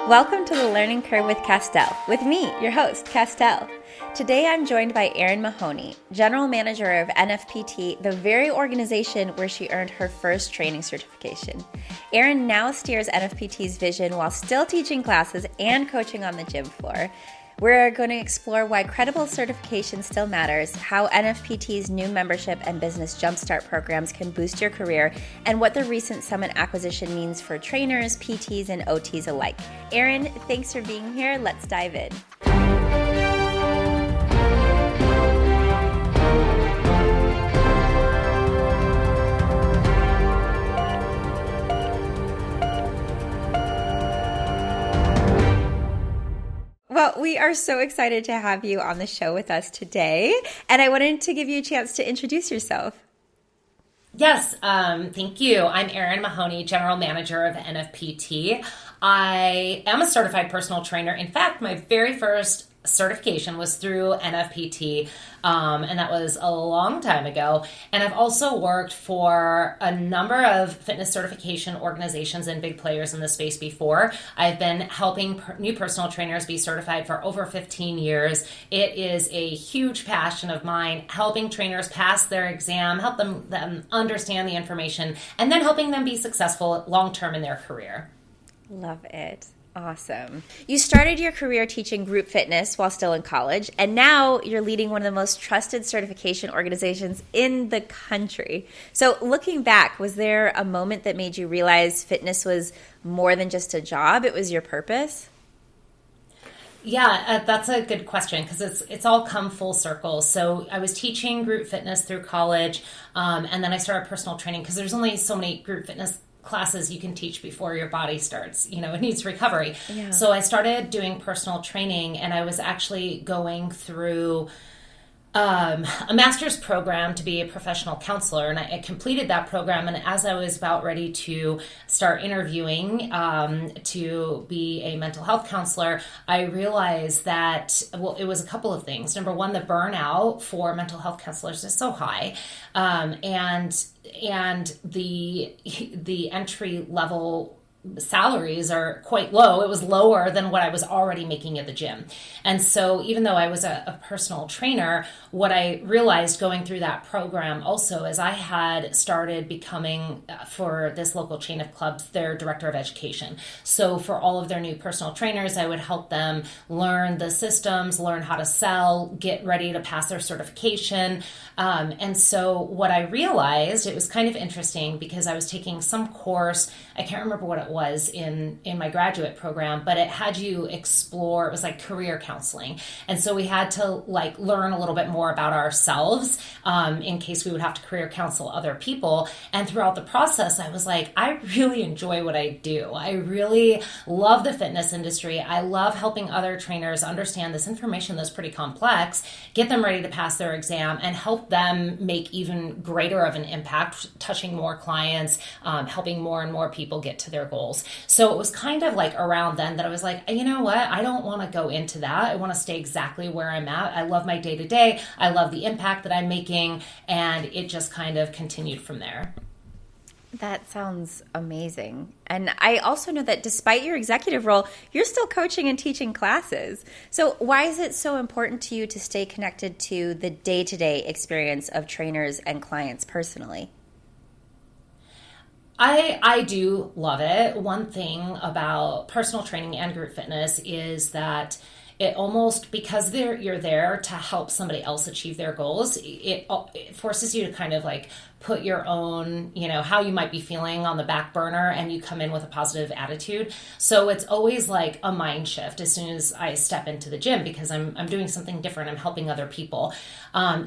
Welcome to the Learning Curve with Castell, with me, your host, Castell. Today I'm joined by Erin Mahoney, General Manager of NFPT, the very organization where she earned her first training certification. Erin now steers NFPT's vision while still teaching classes and coaching on the gym floor. We're going to explore why credible certification still matters, how NFPT's new membership and business jumpstart programs can boost your career, and what the recent Summit acquisition means for trainers, PTs, and OTs alike. Erin, thanks for being here. Let's dive in. Well, we are so excited to have you on the show with us today, and I wanted to give you a chance to introduce yourself. Yes, thank you. I'm Erin Mahoney, General Manager of NFPT. I am a certified personal trainer. In fact, my very first certification was through NFPT, and that was a long time ago. And I've also worked for a number of fitness certification organizations and big players in the space before. I've been helping new personal trainers be certified for over 15 years. It is a huge passion of mine, helping trainers pass their exam, help them understand the information, and then helping them be successful long-term in their career. Love it. Awesome. You started your career teaching group fitness while still in college, and now you're leading one of the most trusted certification organizations in the country. So looking back, was there a moment that made you realize fitness was more than just a job? It was your purpose? Yeah, that's a good question because it's all come full circle. So I was teaching group fitness through college, and then I started personal training because there's only so many group fitness classes you can teach before your body starts, it needs recovery. Yeah. So I started doing personal training, and I was actually going through a master's program to be a professional counselor, and I completed that program. And as I was about ready to start interviewing to be a mental health counselor, I realized that, it was a couple of things. Number one, the burnout for mental health counselors is so high, and the entry level salaries are quite low. It was lower than what I was already making at the gym. And so even though I was a personal trainer, what I realized going through that program also is I had started becoming, for this local chain of clubs, their director of education. So for all of their new personal trainers, I would help them learn the systems, learn how to sell, get ready to pass their certification. And so what I realized, it was kind of interesting because I was taking some course, I can't remember what it was in my graduate program, but it had you explore, it was like career counseling. And so we had to learn a little bit more about ourselves in case we would have to career counsel other people. And throughout the process, I was like, I really enjoy what I do. I really love the fitness industry. I love helping other trainers understand this information that's pretty complex, get them ready to pass their exam, and help them make even greater of an impact, touching more clients, helping more and more people get to their goals. So it was kind of around then that I was like, you know what? I don't want to go into that. I want to stay exactly where I'm at. I love my day-to-day. I love the impact that I'm making. And it just kind of continued from there. That sounds amazing. And I also know that despite your executive role, you're still coaching and teaching classes. So why is it so important to you to stay connected to the day-to-day experience of trainers and clients personally? I do love it. One thing about personal training and group fitness is that it almost, because you're there to help somebody else achieve their goals, it forces you to kind of put your own, how you might be feeling on the back burner, and you come in with a positive attitude. So it's always like a mind shift as soon as I step into the gym because I'm doing something different. I'm helping other people.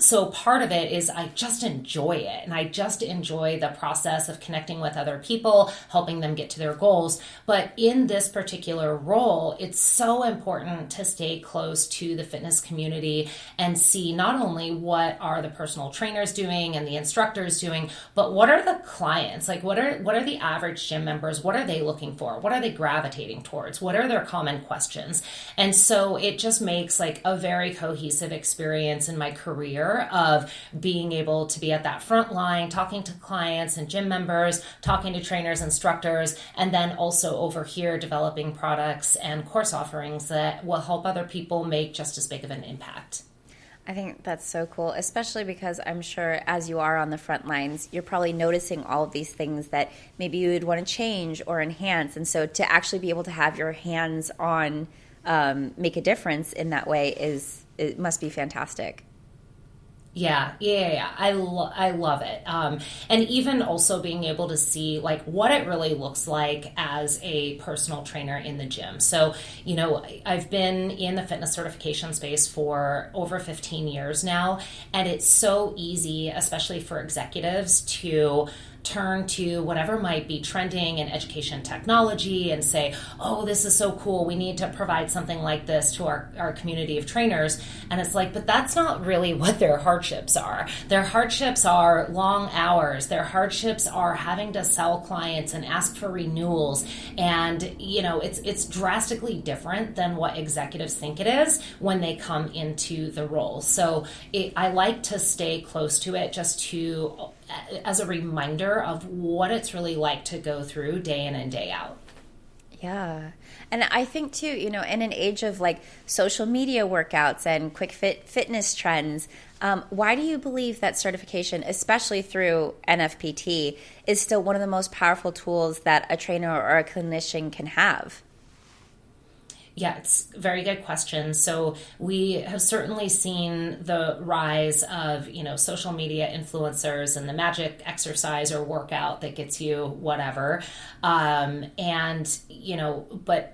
So part of it is I just enjoy it, and I just enjoy the process of connecting with other people, helping them get to their goals. But in this particular role, it's so important to stay close to the fitness community and see not only what are the personal trainers doing and the instructors pursuing, but what are the clients? Like what are the average gym members? What are they looking for? What are they gravitating towards? What are their common questions? And so it just makes like a very cohesive experience in my career of being able to be at that front line, talking to clients and gym members, talking to trainers, instructors, and then also over here developing products and course offerings that will help other people make just as big of an impact. I think that's so cool, especially because I'm sure as you are on the front lines, you're probably noticing all of these things that maybe you would want to change or enhance. And so to actually be able to have your hands on make a difference in that way it must be fantastic. Yeah. I love it. And even also being able to see like what it really looks like as a personal trainer in the gym. So, I've been in the fitness certification space for over 15 years now, and it's so easy, especially for executives, to turn to whatever might be trending in education technology and say, oh, this is so cool, we need to provide something like this to our community of trainers. And it's like, but that's not really what their hardships are. Their hardships are long hours. Their hardships are having to sell clients and ask for renewals. And, it's drastically different than what executives think it is when they come into the role. So I like to stay close to it just as a reminder of what it's really like to go through day in and day out. Yeah. And I think too, in an age of like social media workouts and quick fitness trends, why do you believe that certification, especially through NFPT, is still one of the most powerful tools that a trainer or a clinician can have? Yeah, it's a very good question. So we have certainly seen the rise of, social media influencers and the magic exercise or workout that gets you whatever. But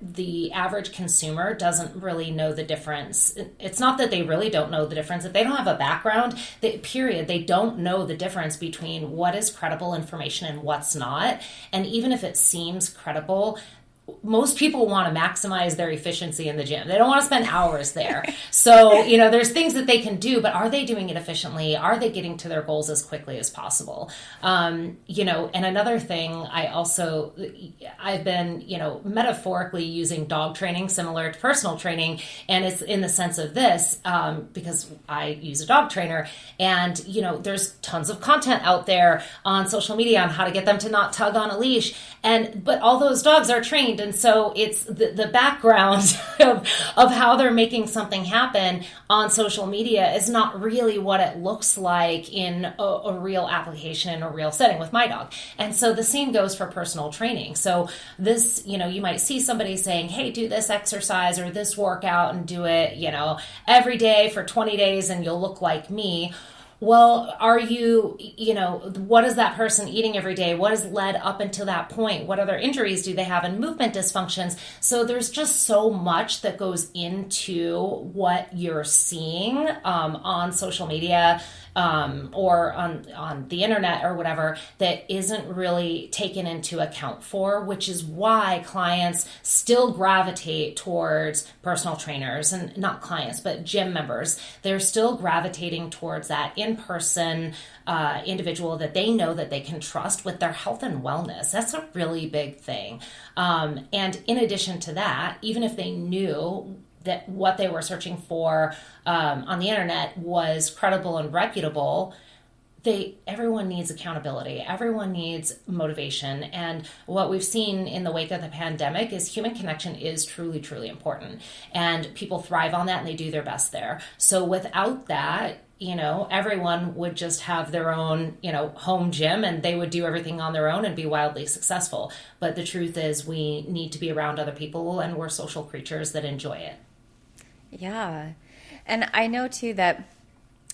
the average consumer doesn't really know the difference. It's not that they really don't know the difference. If they don't have a background, they don't know the difference between what is credible information and what's not. And even if it seems credible, most people want to maximize their efficiency in the gym. They don't want to spend hours there. So, there's things that they can do, but are they doing it efficiently? Are they getting to their goals as quickly as possible? And another thing I've been, metaphorically using dog training similar to personal training. And it's in the sense of this, because I use a dog trainer and, there's tons of content out there on social media on how to get them to not tug on a leash. But all those dogs are trained. And so it's the background of how they're making something happen on social media is not really what it looks like in a real application, in a real setting with my dog. And so the same goes for personal training. So this, you might see somebody saying, hey, do this exercise or this workout and do it, every day for 20 days and you'll look like me. Well, are you, what is that person eating every day? What has led up until that point? What other injuries do they have and movement dysfunctions? So there's just so much that goes into what you're seeing on social media or on the internet or whatever that isn't really taken into account for, which is why clients still gravitate towards personal trainers, and not clients, but gym members. They're still gravitating towards that in-person individual that they know that they can trust with their health and wellness. That's a really big thing. And in addition to that, even if they knew that what they were searching for on the internet was credible and reputable, everyone needs accountability. Everyone needs motivation. And what we've seen in the wake of the pandemic is human connection is truly, truly important. And people thrive on that and they do their best there. So without that, everyone would just have their own, home gym and they would do everything on their own and be wildly successful. But the truth is we need to be around other people and we're social creatures that enjoy it. Yeah. And I know too that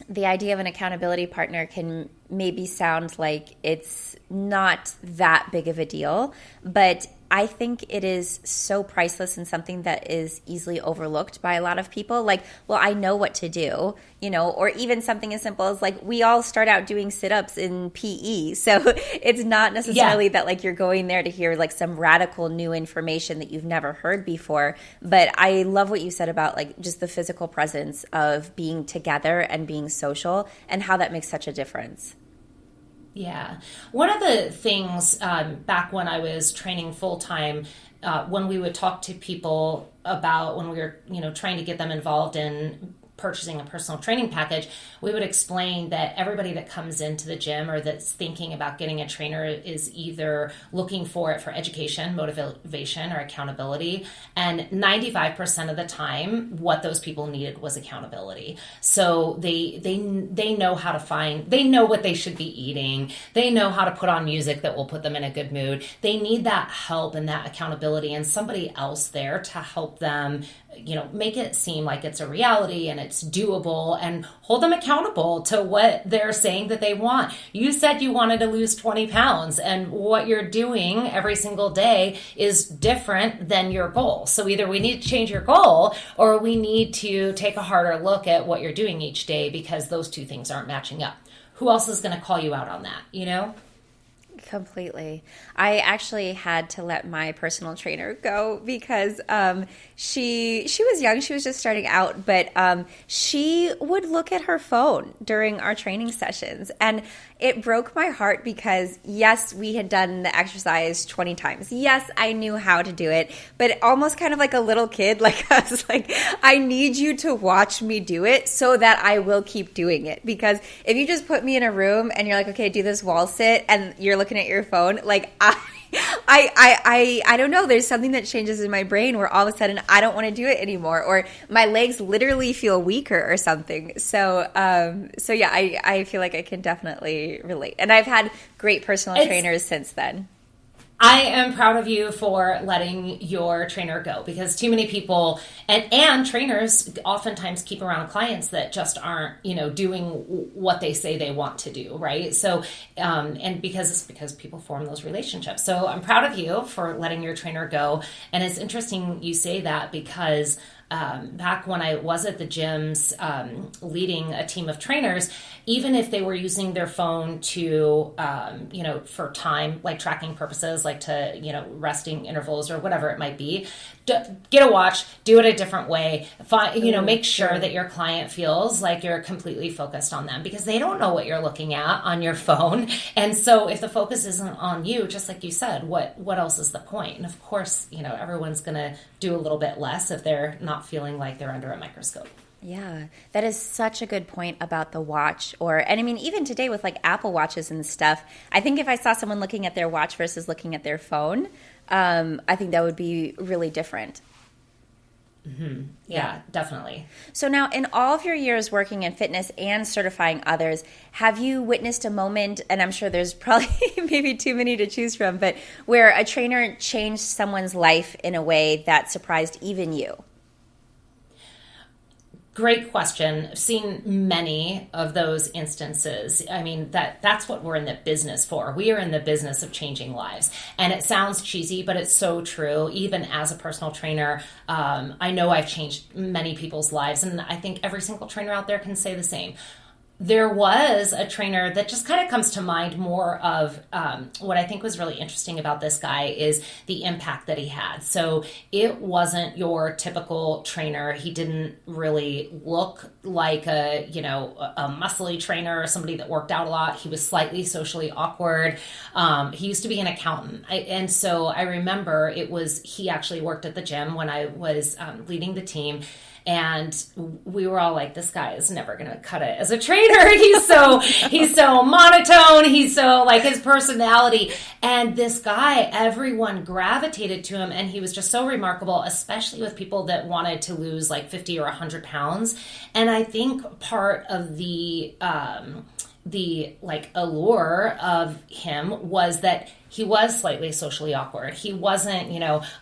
the idea of an accountability partner can maybe sound like it's not that big of a deal, but I think it is so priceless and something that is easily overlooked by a lot of people. Like, well, I know what to do, or even something as simple as like we all start out doing sit-ups in PE. So it's not necessarily that like you're going there to hear like some radical new information that you've never heard before. But I love what you said about like just the physical presence of being together and being social and how that makes such a difference. Yeah. One of the things back when I was training full time, when we would talk to people about when we were, trying to get them involved in purchasing a personal training package, we would explain that everybody that comes into the gym or that's thinking about getting a trainer is either looking for it for education, motivation, or accountability. And 95% of the time, what those people needed was accountability. So they know how to they know what they should be eating. They know how to put on music that will put them in a good mood. They need that help and that accountability and somebody else there to help them make it seem like it's a reality and it's doable and hold them accountable to what they're saying that they want. You said you wanted to lose 20 pounds and what you're doing every single day is different than your goal. So either we need to change your goal or we need to take a harder look at what you're doing each day because those two things aren't matching up. Who else is going to call you out on that, Completely. I actually had to let my personal trainer go because she was young. She was just starting out, but she would look at her phone during our training sessions. And it broke my heart because, yes, we had done the exercise 20 times. Yes, I knew how to do it, but almost kind of like a little kid, like I was like, I need you to watch me do it so that I will keep doing it. Because if you just put me in a room and you're like, okay, do this wall sit, and you're looking at your phone, like I don't know. There's something that changes in my brain where all of a sudden I don't want to do it anymore, or my legs literally feel weaker or something. So yeah, I feel like I can definitely relate, and I've had great personal trainers since then. I am proud of you for letting your trainer go because too many people and trainers oftentimes keep around clients that just aren't, doing what they say they want to do, right? So, and because people form those relationships. So I'm proud of you for letting your trainer go. And it's interesting you say that because back when I was at the gyms leading a team of trainers, even if they were using their phone to, for time, like tracking purposes, like to, resting intervals or whatever it might be, get a watch, do it a different way, make sure that your client feels like you're completely focused on them because they don't know what you're looking at on your phone. And so if the focus isn't on you, just like you said, what else is the point? And of course, everyone's going to do a little bit less if they're not feeling like they're under a microscope. Yeah, that is such a good point about the watch. And I mean, even today with like Apple Watches and stuff, I think if I saw someone looking at their watch versus looking at their phone, I think that would be really different. Mm-hmm. Yeah, definitely. So now in all of your years working in fitness and certifying others, have you witnessed a moment, and I'm sure there's probably maybe too many to choose from, but where a trainer changed someone's life in a way that surprised even you? Great question. I've seen many of those instances. I mean, that's what we're in the business for. We are in the business of changing lives. And it sounds cheesy, but it's so true. Even as a personal trainer, I know I've changed many people's lives. And I think every single trainer out there can say the same. There was a trainer that just kind of comes to mind more of what I think was really interesting about this guy is the impact that he had. So it wasn't your typical trainer. He didn't really look like a muscly trainer or somebody that worked out a lot. He was slightly socially awkward. He used to be an accountant. And so I remember he actually worked at the gym when I was leading the team. And we were all like, this guy is never going to cut it as a trainer. He's so monotone. He's so like his personality. And this guy, everyone gravitated to him. And he was just so remarkable, especially with people that wanted to lose like 50 or 100 pounds. And I think part of the like allure of him was that he was slightly socially awkward. He wasn't,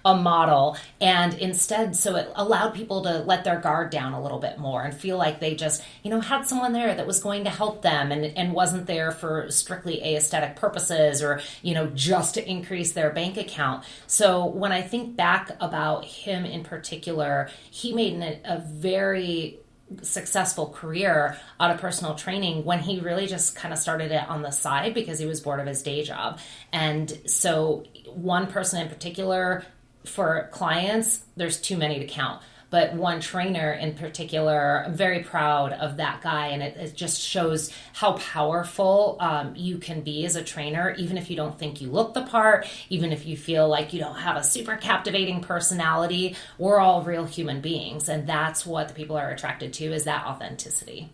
a model. And instead, so it allowed people to let their guard down a little bit more and feel like they just, had someone there that was going to help them and wasn't there for strictly aesthetic purposes or, just to increase their bank account. So when I think back about him in particular, he made a very successful career out of personal training when he really just kind of started it on the side because he was bored of his day job. And so one person in particular, for clients, there's too many to count. but one trainer in particular, I'm very proud of that guy. And it just shows how powerful you can be as a trainer, even if you don't think you look the part, even if you feel like you don't have a super captivating personality. We're all real human beings. And that's what the people are attracted to, is that authenticity.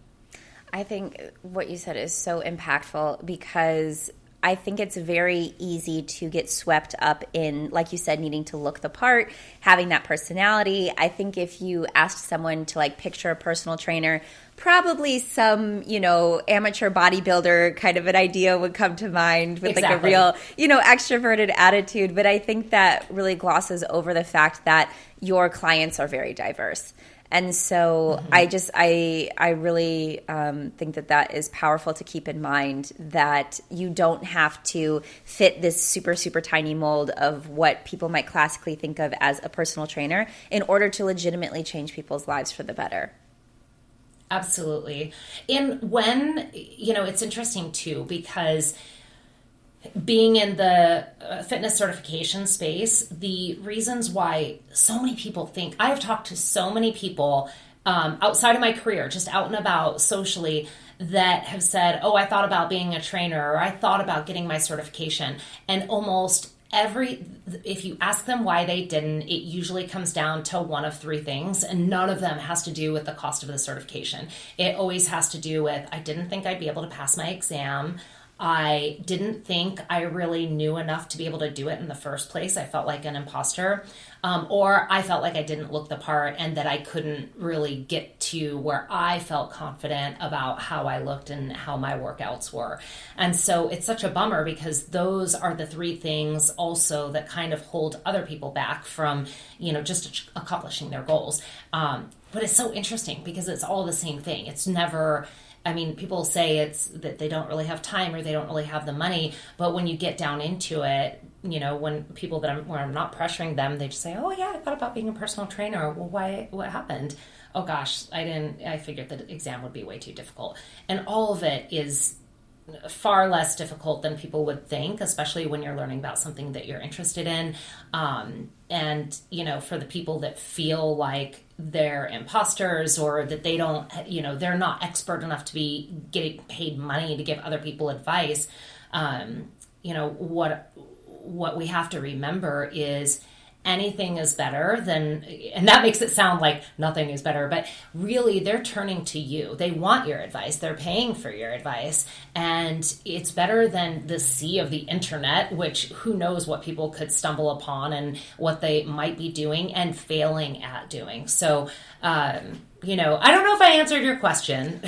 I think what you said is so impactful, because I think it's very easy to get swept up in, like you said, needing to look the part, having that personality. I think if you asked someone to like picture a personal trainer, probably some, amateur bodybuilder kind of an idea would come to mind with Exactly. like a real, extroverted attitude. But I think that really glosses over the fact that your clients are very diverse. And so I really think that is powerful to keep in mind, that you don't have to fit this super, super tiny mold of what people might classically think of as a personal trainer in order to legitimately change people's lives for the better. Absolutely. And when, it's interesting too, because being in the fitness certification space, the reasons why so many people think, I have talked to so many people outside of my career, just out and about socially, that have said, oh, I thought about being a trainer, or I thought about getting my certification. And almost if you ask them why they didn't, it usually comes down to one of three things, and none of them has to do with the cost of the certification. It always has to do with, I didn't think I'd be able to pass my exam. I didn't think I really knew enough to be able to do it in the first place. I felt like an imposter, or I felt like I didn't look the part, and that I couldn't really get to where I felt confident about how I looked and how my workouts were. And so it's such a bummer, because those are the three things also that kind of hold other people back from, just accomplishing their goals. But it's so interesting, because it's all the same thing. It's never... people say it's that they don't really have time, or they don't really have the money. But when you get down into it, when people where I'm not pressuring them, they just say, oh yeah, I thought about being a personal trainer. Well, why? What happened? Oh gosh, I figured the exam would be way too difficult. And all of it is far less difficult than people would think, especially when you're learning about something that you're interested in. And, for the people that feel like they're imposters, or that they don't, they're not expert enough to be getting paid money to give other people advice. What we have to remember is anything is better than, and that makes it sound like nothing is better, but really they're turning to you. They want your advice. They're paying for your advice. And it's better than the sea of the internet, which who knows what people could stumble upon and what they might be doing and failing at doing. So, I don't know if I answered your question.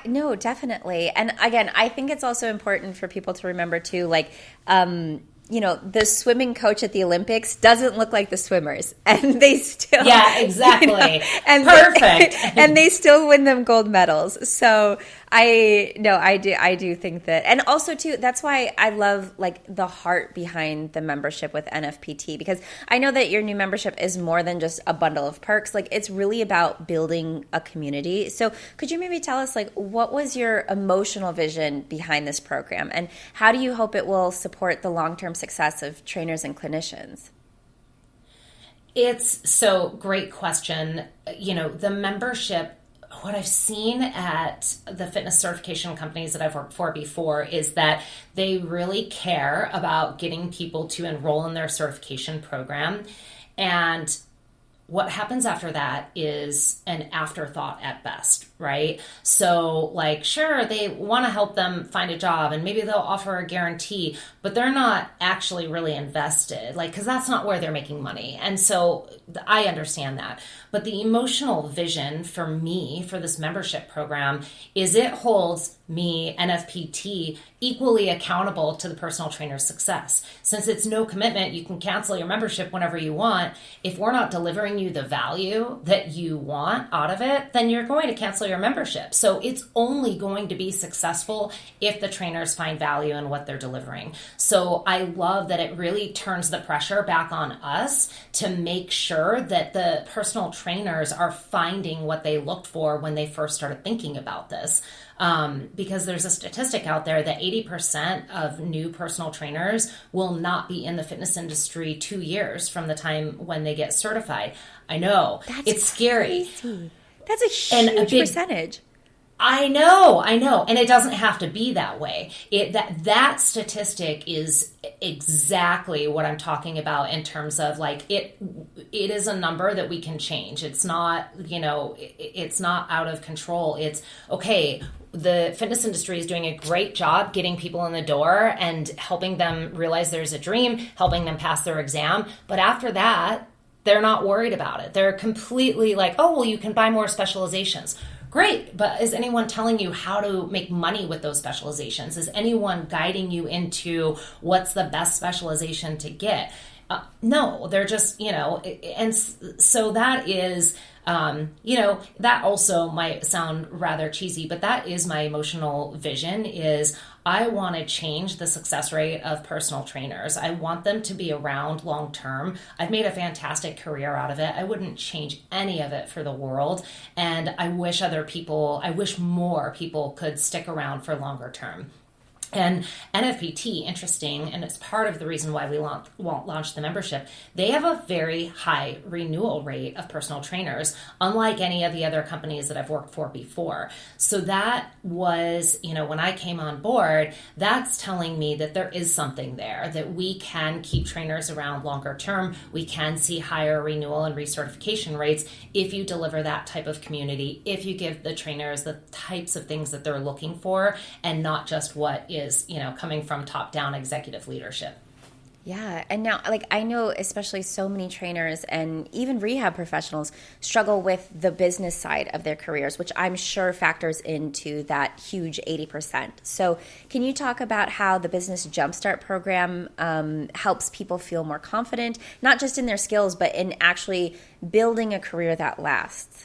No, definitely. And again, I think it's also important for people to remember too, like, the swimming coach at the Olympics doesn't look like the swimmers, and they still, yeah, exactly, and perfect, and they still win them gold medals. So I do think that, and also too, that's why I love like the heart behind the membership with NFPT, because I know that your new membership is more than just a bundle of perks. Like, it's really about building a community. So could you maybe tell us, like, what was your emotional vision behind this program, and how do you hope it will support the long-term success of trainers and clinicians? It's so great question. The membership, what I've seen at the fitness certification companies that I've worked for before, is that they really care about getting people to enroll in their certification program. And what happens after that is an afterthought at best, right? So, like, sure, they want to help them find a job, and maybe they'll offer a guarantee, but they're not actually really invested, like, because that's not where they're making money. And so I understand that. But the emotional vision for me for this membership program is it holds me, NFPT, equally accountable to the personal trainer's success. Since it's no commitment, you can cancel your membership whenever you want. If we're not delivering you the value that you want out of it, then you're going to cancel your membership. So it's only going to be successful if the trainers find value in what they're delivering. So I love that it really turns the pressure back on us to make sure that the personal trainers are finding what they looked for when they first started thinking about this. because there's a statistic out there that 80% of new personal trainers will not be in the fitness industry 2 years from the time when they get certified. I know. It's scary. Crazy. That's a huge percentage. I know, and it doesn't have to be that way. That statistic is exactly what I'm talking about in terms of like it is a number that we can change. It's not, it's not out of control. It's okay. The fitness industry is doing a great job getting people in the door and helping them realize there's a dream, helping them pass their exam. But after that, they're not worried about it. They're completely like, oh, well, you can buy more specializations. Great, but is anyone telling you how to make money with those specializations? Is anyone guiding you into what's the best specialization to get? No, they're just, and so that is, that also might sound rather cheesy, but that is my emotional vision is I want to change the success rate of personal trainers. I want them to be around long term. I've made a fantastic career out of it. I wouldn't change any of it for the world. And I wish more people could stick around for longer term. And NFPT, interesting, and it's part of the reason why we won't launch the membership. They have a very high renewal rate of personal trainers, unlike any of the other companies that I've worked for before. So that was, when I came on board, that's telling me that there is something there, that we can keep trainers around longer term. We can see higher renewal and recertification rates if you deliver that type of community, if you give the trainers the types of things that they're looking for, and not just what is coming from top-down executive leadership. Yeah. And now, I know especially so many trainers and even rehab professionals struggle with the business side of their careers, which I'm sure factors into that huge 80%. So can you talk about how the Business Jumpstart program helps people feel more confident, not just in their skills, but in actually building a career that lasts?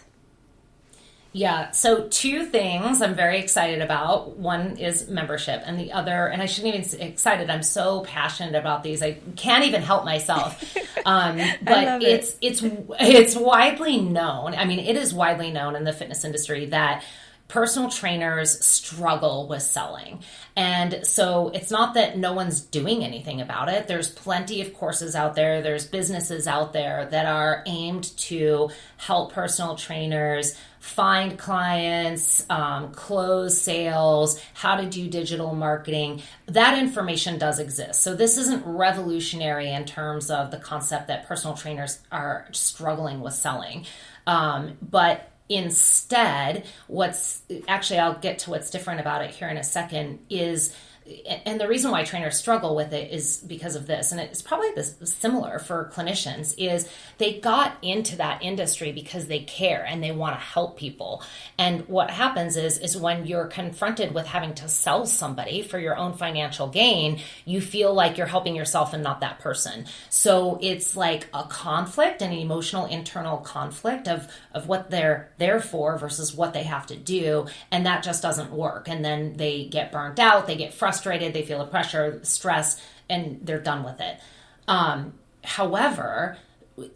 Yeah, so 2 things I'm very excited about. One is membership, and the other, and I shouldn't even say excited, I'm so passionate about these, I can't even help myself. But it's widely known. I mean, it is widely known in the fitness industry that personal trainers struggle with selling. And so it's not that no one's doing anything about it. There's plenty of courses out there. There's businesses out there that are aimed to help personal trainers find clients, close sales, how to do digital marketing. That information does exist. So this isn't revolutionary in terms of the concept that personal trainers are struggling with selling. But instead, I'll get to what's different about it here in a second, is, and the reason why trainers struggle with it is because of this, and it's probably similar for clinicians, is they got into that industry because they care and they want to help people. And what happens is when you're confronted with having to sell somebody for your own financial gain, you feel like you're helping yourself and not that person. So it's like a conflict, an emotional internal conflict of what they're there for versus what they have to do. And that just doesn't work. And then they get burnt out, they get frustrated, they feel the pressure, stress, and they're done with it. However,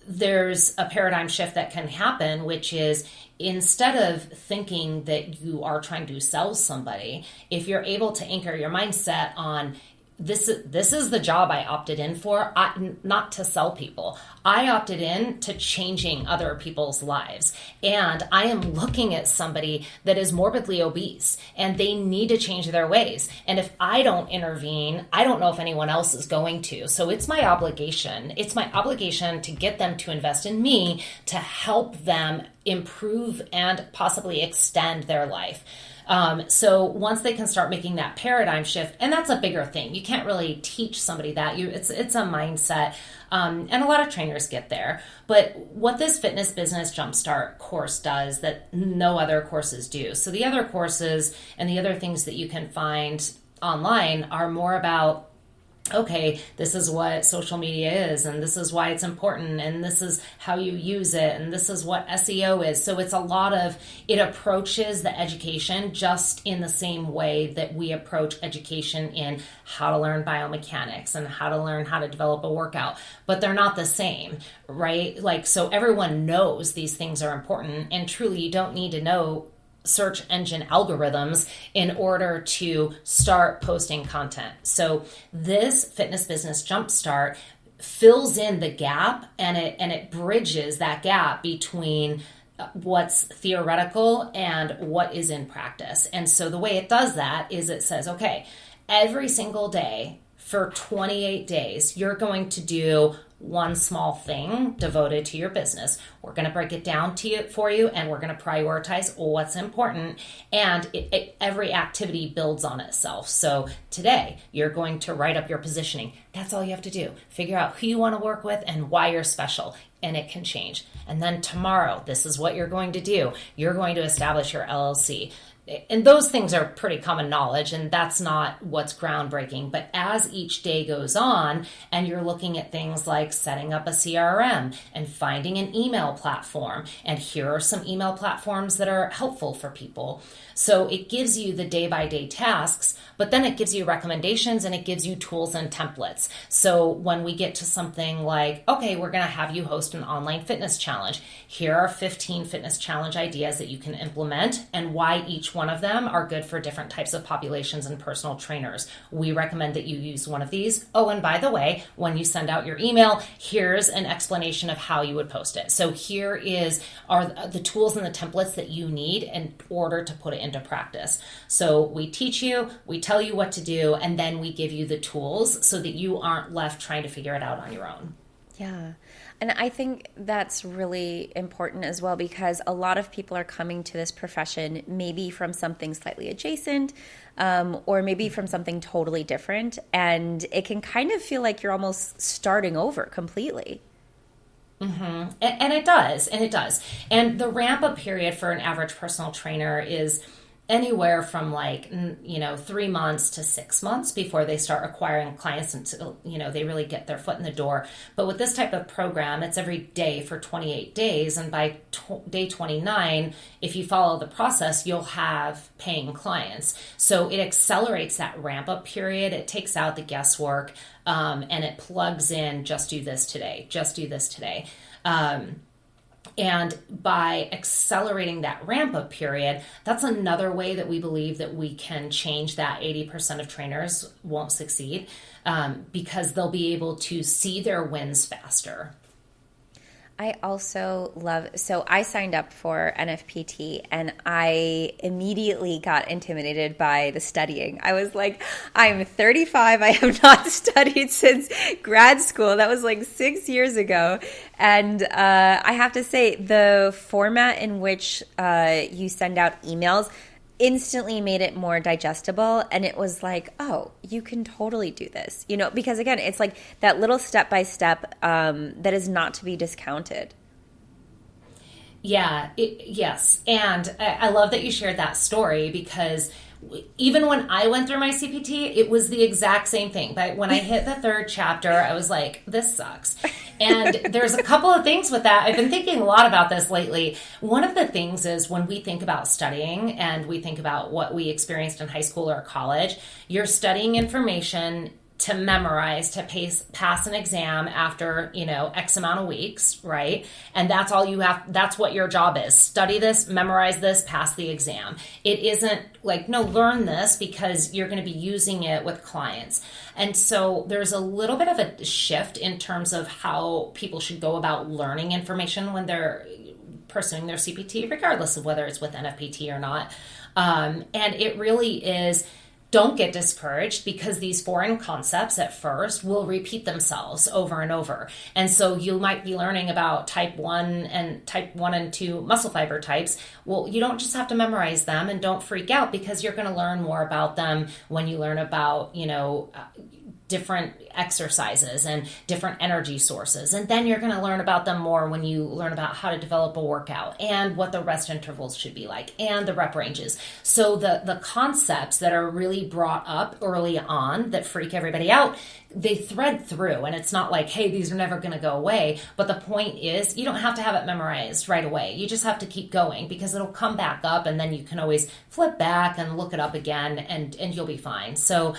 there's a paradigm shift that can happen, which is instead of thinking that you are trying to sell somebody, if you're able to anchor your mindset on this is the job I opted in for, not to sell people. I opted in to changing other people's lives. And I am looking at somebody that is morbidly obese and they need to change their ways. And if I don't intervene, I don't know if anyone else is going to. So it's my obligation. It's my obligation to get them to invest in me to help them improve and possibly extend their life. So once they can start making that paradigm shift, and that's a bigger thing. You can't really teach somebody that. It's a mindset, and a lot of trainers get there. But what this Fitness Business Jumpstart course does that no other courses do. So the other courses and the other things that you can find online are more about, okay, this is what social media is, and this is why it's important, and this is how you use it, and this is what SEO is. So it's it approaches the education just in the same way that we approach education in how to learn biomechanics and how to learn how to develop a workout, but they're not the same, right? So everyone knows these things are important, and truly you don't need to know search engine algorithms in order to start posting content. So this Fitness Business Jumpstart fills in the gap, and it bridges that gap between what's theoretical and what is in practice. And so the way it does that is it says, okay, every single day for 28 days, you're going to do one small thing devoted to your business. We're going to break it down to you for you, and we're going to prioritize what's important. And every activity builds on itself. So today, you're going to write up your positioning. That's all you have to do. Figure out who you want to work with and why you're special. And it can change. And then tomorrow, this is what you're going to do. You're going to establish your LLC. And those things are pretty common knowledge, and that's not what's groundbreaking. But as each day goes on, and you're looking at things like setting up a CRM and finding an email platform, and here are some email platforms that are helpful for people. So it gives you the day-by-day tasks, but then it gives you recommendations, and it gives you tools and templates. So when we get to something like, okay, we're going to have you host an online fitness challenge. Here are 15 fitness challenge ideas that you can implement, and why each one of them are good for different types of populations and personal trainers. We recommend that you use one of these. Oh, and by the way, when you send out your email, here's an explanation of how you would post it. So here are the tools and the templates that you need in order to put it into practice. So we teach you, we tell you what to do, and then we give you the tools so that you aren't left trying to figure it out on your own. Yeah. And I think that's really important as well, because a lot of people are coming to this profession maybe from something slightly adjacent, or maybe from something totally different. And it can kind of feel like you're almost starting over completely. Mm-hmm. And it does. And the ramp up period for an average personal trainer is anywhere from 3 months to 6 months before they start acquiring clients until, they really get their foot in the door. But with this type of program, it's every day for 28 days. And by day 29, if you follow the process, you'll have paying clients. So it accelerates that ramp up period. It takes out the guesswork, and it plugs in, just do this today. And by accelerating that ramp-up period, that's another way that we believe that we can change that 80% of trainers won't succeed, because they'll be able to see their wins faster. I also so I signed up for NFPT, and I immediately got intimidated by the studying. I was like, I'm 35. I have not studied since grad school. That was 6 years ago. And I have to say, the format in which you send out emails instantly made it more digestible. And it was like, oh, you can totally do this, because again, it's like that little step-by-step that is not to be discounted. Yeah, yes. And I love that you shared that story, because even when I went through my CPT, it was the exact same thing. But when I hit the third chapter, I was like, this sucks. And there's a couple of things with that. I've been thinking a lot about this lately. One of the things is, when we think about studying and we think about what we experienced in high school or college, you're studying information to memorize, to pass an exam after, X amount of weeks, right? And that's all you have. That's what your job is. Study this, memorize this, pass the exam. It isn't like, no, learn this because you're going to be using it with clients. And so there's a little bit of a shift in terms of how people should go about learning information when they're pursuing their CPT, regardless of whether it's with NFPT or not. And it really is, don't get discouraged, because these foreign concepts at first will repeat themselves over and over. And so you might be learning about type 1 and 2 muscle fiber types. Well, you don't just have to memorize them, and don't freak out, because you're going to learn more about them when you learn about, different exercises and different energy sources. And then you're going to learn about them more when you learn about how to develop a workout and what the rest intervals should be like and the rep ranges. So the concepts that are really brought up early on that freak everybody out, they thread through. And it's not like, hey, these are never going to go away. But the point is, you don't have to have it memorized right away. You just have to keep going, because it'll come back up, and then you can always flip back and look it up again, and you'll be fine. So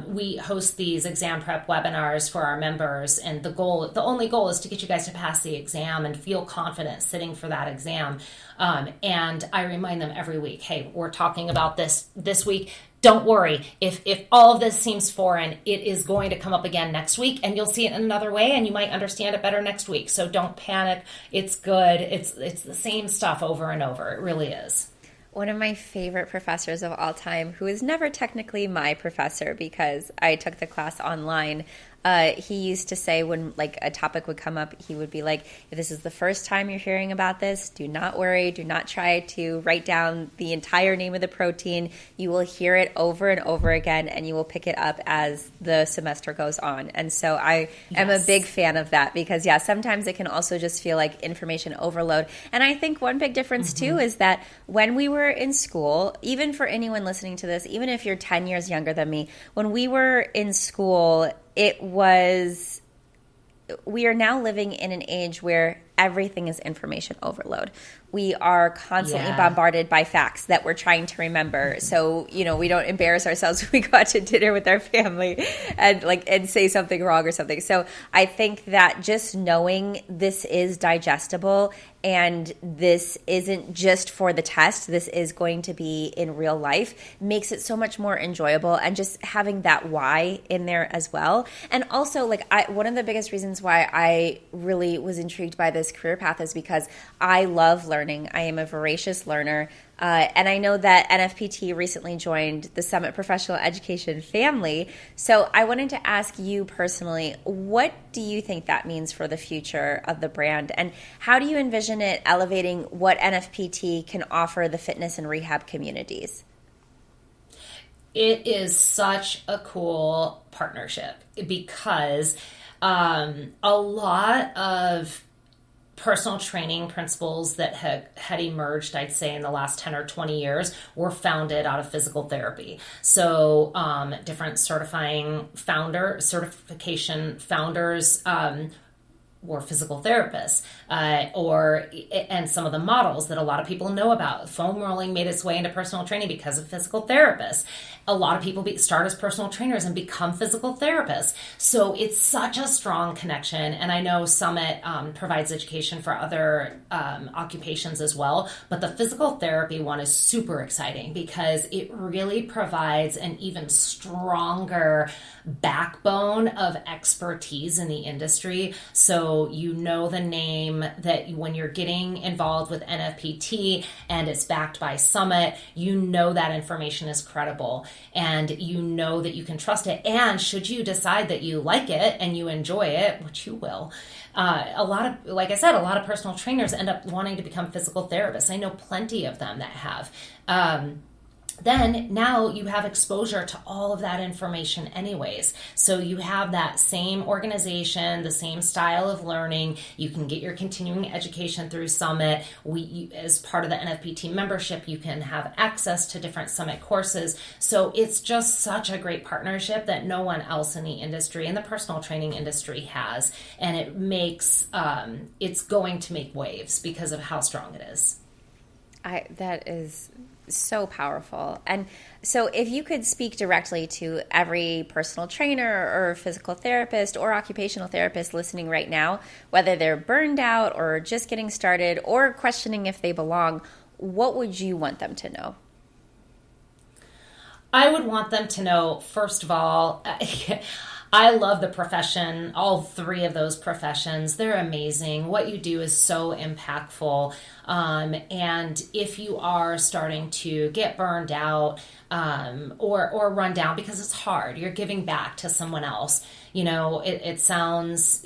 We host these exam prep webinars for our members, and the only goal is to get you guys to pass the exam and feel confident sitting for that exam. And I remind them every week, hey, we're talking about this week. Don't worry. If all of this seems foreign, it is going to come up again next week, and you'll see it in another way, and you might understand it better next week. So don't panic. It's good. It's the same stuff over and over. It really is. One of my favorite professors of all time, who is never technically my professor because I took the class online, he used to say when like a topic would come up, he would be like, if this is the first time you're hearing about this, do not worry. Do not try to write down the entire name of the protein. You will hear it over and over again, and you will pick it up as the semester goes on. And so I am a big fan of that because, yeah, sometimes it can also just feel like information overload. And I think one big difference, too, is that when we were in school, even for anyone listening to this, even if you're 10 years younger than me, when we were in school, we are now living in an age where everything is information overload. We are constantly bombarded by facts that we're trying to remember. So, we don't embarrass ourselves when we go out to dinner with our family and say something wrong or something. So I think that just knowing this is digestible and this isn't just for the test, this is going to be in real life, makes it so much more enjoyable, and just having that why in there as well. And also, one of the biggest reasons why I really was intrigued by this career path is because I love learning. I am a voracious learner. And I know that NFPT recently joined the Summit Professional Education family. So I wanted to ask you personally, what do you think that means for the future of the brand? And how do you envision it elevating what NFPT can offer the fitness and rehab communities? It is such a cool partnership because a lot of personal training principles that had emerged, I'd say, in the last 10 or 20 years were founded out of physical therapy. So different certification founders were physical therapists, and some of the models that a lot of people know about. Foam rolling made its way into personal training because of physical therapists. A lot of people start as personal trainers and become physical therapists. So it's such a strong connection. And I know Summit provides education for other occupations as well, but the physical therapy one is super exciting because it really provides an even stronger backbone of expertise in the industry. So you know the name that when you're getting involved with NFPT and it's backed by Summit, you know that information is credible and you know that you can trust it. And should you decide that you like it and you enjoy it, which you will, like I said, a lot of personal trainers end up wanting to become physical therapists. I know plenty of them that have. Then now you have exposure to all of that information anyways. So you have that same organization, the same style of learning. You can get your continuing education through Summit. As part of the NFPT membership, you can have access to different Summit courses. So it's just such a great partnership that no one else in the industry, in the personal training industry, has. And it makes, it's going to make waves because of how strong it is. That is so powerful. And so if you could speak directly to every personal trainer or physical therapist or occupational therapist listening right now, whether they're burned out or just getting started or questioning if they belong, what would you want them to know? I would want them to know, first of all, I love the profession, all three of those professions. They're amazing. What you do is so impactful. And if you are starting to get burned out or run down because it's hard, you're giving back to someone else. It sounds...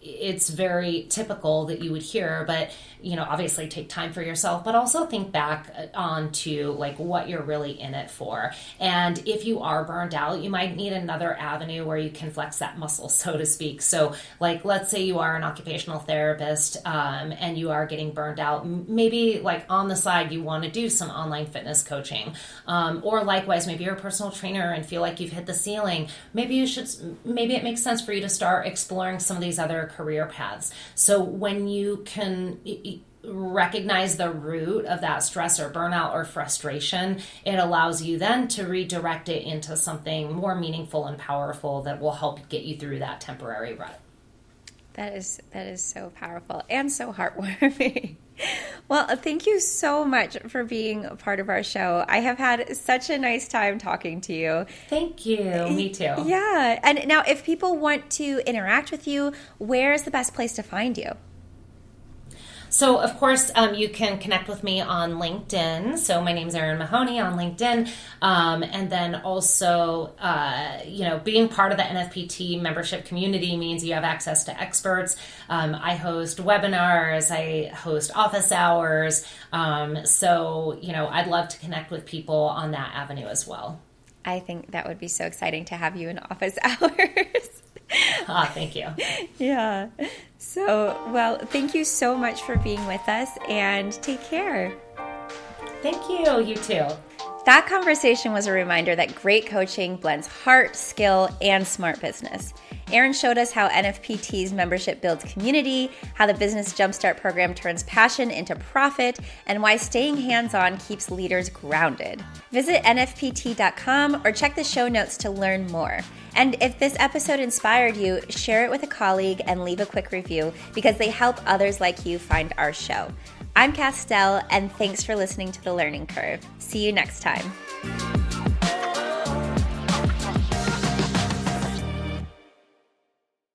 It's very typical that you would hear, but, obviously take time for yourself, but also think back on to what you're really in it for. And if you are burned out, you might need another avenue where you can flex that muscle, so to speak. So let's say you are an occupational therapist and you are getting burned out. Maybe on the side, you want to do some online fitness coaching. Or likewise, maybe you're a personal trainer and feel like you've hit the ceiling. Maybe it makes sense for you to start exploring some of these other career paths. So when you can recognize the root of that stress or burnout or frustration, it allows you then to redirect it into something more meaningful and powerful that will help get you through that temporary rut. That is so powerful and so heartwarming. Well, thank you so much for being a part of our show. I have had such a nice time talking to you. Thank you. Me too. Yeah. And now if people want to interact with you, where's the best place to find you? So, of course, you can connect with me on LinkedIn. So my name's Erin Mahoney on LinkedIn. And then also, being part of the NFPT membership community means you have access to experts. I host webinars. I host office hours. I'd love to connect with people on that avenue as well. I think that would be so exciting to have you in office hours. Thank you. Yeah. So, well, thank you so much for being with us, and take care. Thank you. You too. That conversation was a reminder that great coaching blends heart, skill, and smart business. Erin showed us how NFPT's membership builds community, how the Business Jumpstart program turns passion into profit, and why staying hands-on keeps leaders grounded. Visit nfpt.com or check the show notes to learn more. And if this episode inspired you, share it with a colleague and leave a quick review because they help others like you find our show. I'm Castell, and thanks for listening to The Learning Curve. See you next time.